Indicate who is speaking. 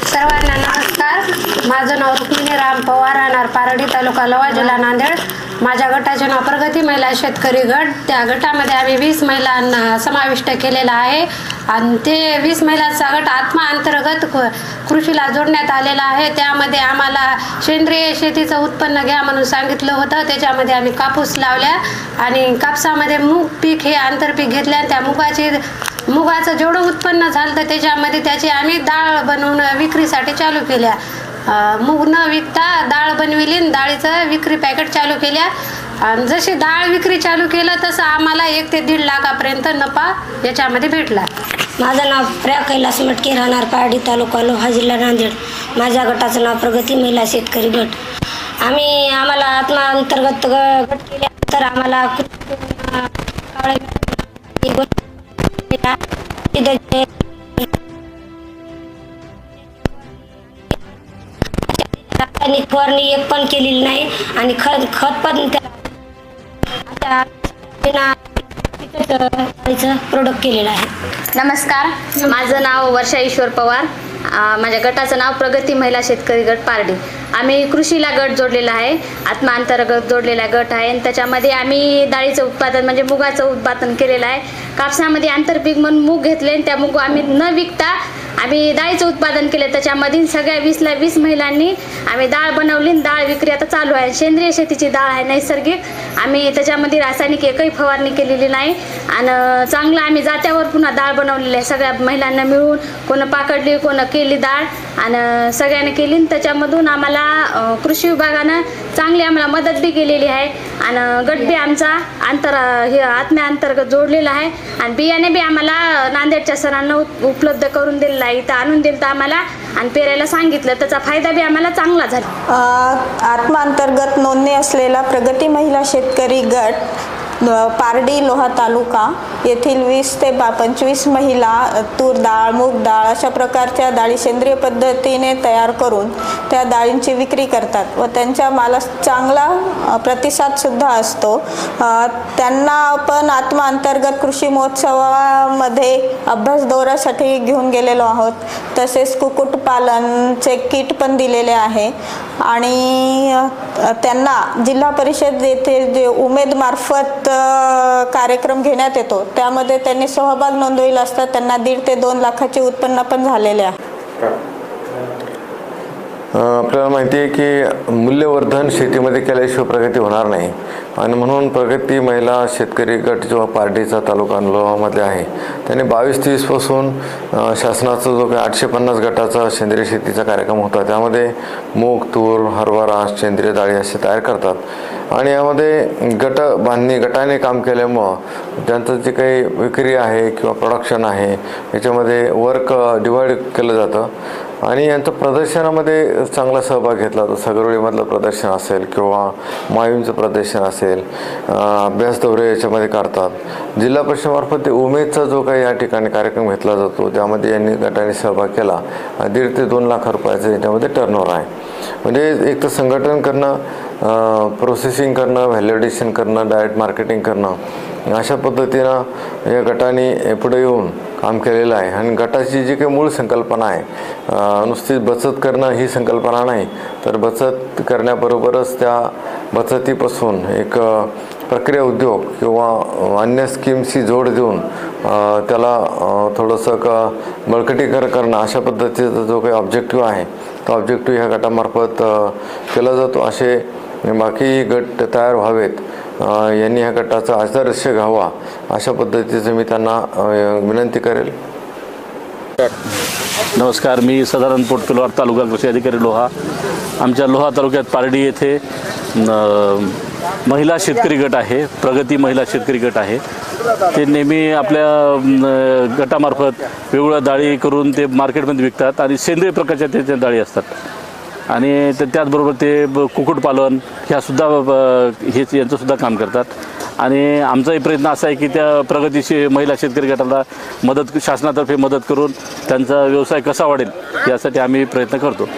Speaker 1: सर्वांना नमस्कार। माझं नाव रुक्मिणी राम पवार, राहणार पारडी, तालुका लोहा, जिल्हा नांदेड। माझ्या गटाचे नाव प्रगती महिला शेतकरी गट। त्या गटामध्ये आम्ही 20 महिलांना समाविष्ट केलेला आहे आणि ते 20 महिलांचा गट आत्मा अंतर्गत कृषीला जोडण्यात आलेला आहे। त्यामध्ये आम्हाला सेंद्रिय शेतीचं उत्पन्न घ्या म्हणून सांगितलं होतं। त्याच्यामध्ये आम्ही कापूस लावल्या आणि कापसामध्ये मूग पीक हे आंतरपीक घेतल्या। त्या मुगाचं जेवढं उत्पन्न झालं तर त्याच्यामध्ये त्याची आम्ही डाळ बनवून विक्रीसाठी चालू केल्या। मूग न विकता डाळ बनविली, डाळीचं विक्री पॅकेट चालू केल्या आणि जशी डाळ विक्री चालू केलं तसं आम्हाला 1 ते 1.5 लाखापर्यंत नफा याच्यामध्ये भेटला।
Speaker 2: माझं नाव प्रिया कैलास मटके, राहणार पारडी, तालुका लोहा, जिल्हा नांदेड। माझ्या गटाचं नाव प्रगती महिला शेतकरी गट। आम्हाला आत्मा अंतर्गत गट केल्यानंतर आम्हाला रासायनिक फवारणी एक पण केलेली नाही आणि खत पण प्रोडक्ट केलेलं आहे।
Speaker 3: नमस्कार, माझं नाव वर्षा ईश्वर पवार। माझ्या गटाचं नाव प्रगती महिला शेतकरी गट पारडी। आम्ही कृषीला गट जोडलेला आहे, आत्मा अंतर्गत जोडलेला गट आहे आणि त्याच्यामध्ये आम्ही डाळीचं उत्पादन म्हणजे मुगाचं उत्पादन केलेलं आहे। कापसामध्ये आंतरपीक म्हणून मूग घेतले आणि त्या मूग आम्ही न विकता आम्ही डाळीचं उत्पादन केलं। त्याच्यामधील सगळ्या 20ला 20 महिलांनी आम्ही डाळ बनवली। डाळ विक्री आता चालू आहे। सेंद्रिय शेतीची डाळ आहे, नैसर्गिक। आम्ही त्याच्यामध्ये रासायनिक एकही फवारणी केलेली नाही आणि चांगलं आम्ही जात्यावर पुन्हा डाळ बनवलेली आहे। सगळ्या महिलांना मिळून कोण पाकडली, कोण केली डाळ आणि सगळ्यांनी केली। त्याच्यामधून आम्हाला कृषी विभागानं चांगली आम्हाला मदत बी केलेली आहे आणि गट बी आमचा आत्म्या अंतर्गत जोडलेला आहे आणि बियाणे बी आम्हाला नांदेडच्या सरांना उपलब्ध करून दिलेला आहे। इथं आणून दिलं तर आम्हाला आणि पेरायला सांगितलं, त्याचा फायदा बी आम्हाला चांगला झाला।
Speaker 4: आत्मा अंतर्गत नोंदणी असलेला प्रगती महिला शेतकरी गट पारडी लोहा तालुका येथील 20 ते 25 महिला तूर डाळ, मूग डाळ अशा प्रकारच्या डाळी सेंद्रिय पद्धतीने तयार करून त्या डाळींची विक्री करतात व त्यांच्या मालास चांगला प्रतिसादसुद्धा असतो। त्यांना आपण आत्मा अंतर्गत कृषी महोत्सवामध्ये अभ्यास दौऱ्यासाठी घेऊन गेलेलो आहोत। तसेच कुक्कुटपालनचे किट पण दिलेले आहे आणि त्यांना जिल्हा परिषद येथे जे उमेदमार्फत कार्यक्रम घेण्यात येतो त्यामध्ये त्यांनी सहभाग नोंदविला असता त्यांना 1.5 ते 2 लाखाचे उत्पन्न पण झालेले आहे।
Speaker 5: आपल्याला माहिती आहे की मूल्यवर्धन शेतीमध्ये केल्याशिवाय प्रगती होणार नाही आणि म्हणून प्रगती महिला शेतकरी गट जो पारडीचा तालुका लोहामध्ये आहे त्याने 22-23 पासून शासनाचा जो काही 850 गटाचा सेंद्रिय शेतीचा कार्यक्रम होता त्यामध्ये मूग, तूर, हरभरा, सेंद्रिय डाळी असे तयार करतात आणि यामध्ये गटाने काम केल्यामुळं त्यांचं जे काही विक्री आहे किंवा प्रोडक्शन आहे याच्यामध्ये वर्क डिवाइड केलं जातं आणि यांचं प्रदर्शनामध्ये चांगला सहभाग घेतला जातो। सगरोळीमधलं प्रदर्शन असेल किंवा मायूंचं प्रदर्शन असेल, अभ्यास दौरे याच्यामध्ये काढतात। जिल्हा परिषदेमार्फत ते उमेदचा जो काही या ठिकाणी कार्यक्रम घेतला जातो त्यामध्ये यांनी गटाने सहभाग केला। 1.5 ते 2 लाख रुपयाचं याच्यामध्ये टर्नओव्हर आहे। म्हणजे एक तर संघटन करणं, प्रोसेसिंग करणं, व्हॅलिडेशन करणं, डायरेक्ट मार्केटिंग करणं अशा पद्धतीनं या गटाने पुढे येऊन काम केलेलं आहे आणि गटाची जी काही मूळ संकल्पना आहे नुसतीच बचत करणं ही संकल्पना नाही तर बचत करण्याबरोबरच त्या बचतीपासून एक प्रक्रिया उद्योग किंवा अन्य स्कीम्सची जोड देऊन त्याला थोडंसं बळकटीकरण करणं अशा पद्धतीचा जो काही ऑब्जेक्टिव्ह आहे तो ऑब्जेक्टिव्ह ह्या गटामार्फत केला जातो। असे बाकी गट तयार व्हावेत, यांनी ह्या गटाचा आदर्श घ्यावा अशा पद्धतीचं मी त्यांना विनंती करेल।
Speaker 6: नमस्कार, मी सदानंद पोटपिलवार, तालुका कृषी अधिकारी लोहा। आमच्या लोहा तालुक्यात पारडी येथे महिला शेतकरी गट आहे, प्रगती महिला शेतकरी गट आहे। ते नेहमी आपल्या गटामार्फत वेगवेगळ्या डाळी करून ते मार्केटमध्ये विकतात आणि सेंद्रिय प्रकारच्या त्याच्या डाळी असतात आणि त्याचबरोबर ते कुक्कुटपालन ह्यासुद्धा यांचंसुद्धा काम करतात आणि आमचाही प्रयत्न असा आहे की त्या प्रगतीशी महिला शेतकरी गटाला शासनातर्फे मदत करून त्यांचा व्यवसाय कसा वाढेल यासाठी आम्ही प्रयत्न करतो।